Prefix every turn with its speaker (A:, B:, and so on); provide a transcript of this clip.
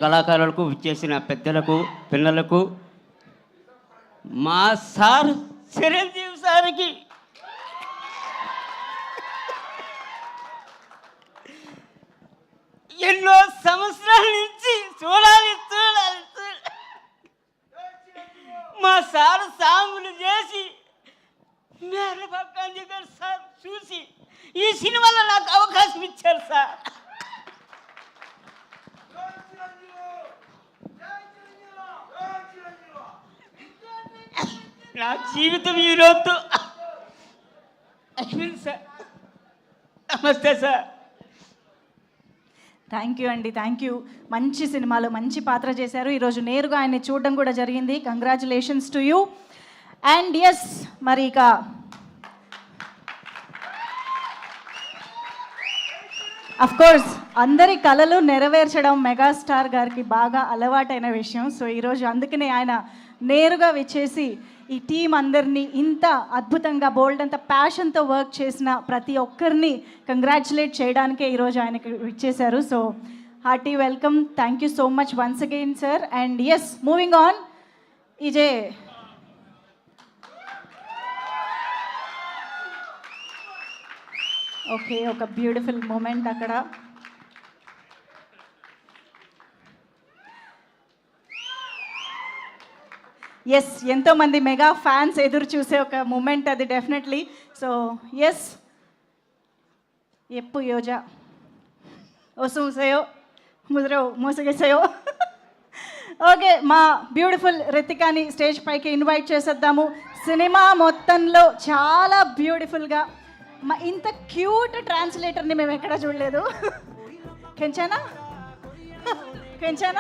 A: కళాకారులకు విచ్చేసిన పెద్దలకు పిల్లలకు మా సార్ చిరంజీవి సార్కి ఎన్నో సంవత్సరాల నుంచి చూడాలి చూడాలి మా సార్ సాంగులు చేసి మేర పక్కాంజీ గారు సార్ చూసి ఈ సినిమాలో నాకు అవకాశం ఇచ్చారు సార్. నా జీవితం ఈరోజు సార్. నమస్తే సార్.
B: థ్యాంక్ యూ అండి, థ్యాంక్ యూ. మంచి సినిమాలో మంచి పాత్ర చేశారు. ఈరోజు నేరుగా ఆయన్ని చూడడం కూడా జరిగింది. Congratulations to you. And yes, మరి ఇక కోర్స్ అందరి కళలు నెరవేర్చడం మెగాస్టార్ గారికి బాగా అలవాటైన విషయం. సో ఈరోజు అందుకనే ఆయన నేరుగా విచ్చేసి ఈ టీం అందరినీ ఇంత అద్భుతంగా బోల్డ్ అంత ప్యాషన్తో వర్క్ చేసిన ప్రతి ఒక్కరిని కంగ్రాచులేట్ చేయడానికే ఈరోజు ఆయనకి విచ్చేశారు. So hearty welcome. Thank you so much once again sir. And yes, moving on. ఇజే ఓకే, ఒక బ్యూటిఫుల్ మూమెంట్ అక్కడ. ఎస్, ఎంతోమంది మెగా ఫ్యాన్స్ ఎదురు చూసే ఒక మూమెంట్ అది డెఫినెట్లీ. సో ఎస్, ఎప్పు యోజా వసూసయో ముద్రో మోసగేసయో. ఓకే, మా బ్యూటిఫుల్ రితికాని స్టేజ్ పైకి ఇన్వైట్ చేసేద్దాము. సినిమా మొత్తంలో చాలా బ్యూటిఫుల్గా ఇంత క్యూట్ ట్రాన్స్లేటర్ని మేము ఎక్కడా చూడలేదు. కెంచానా కెంచానా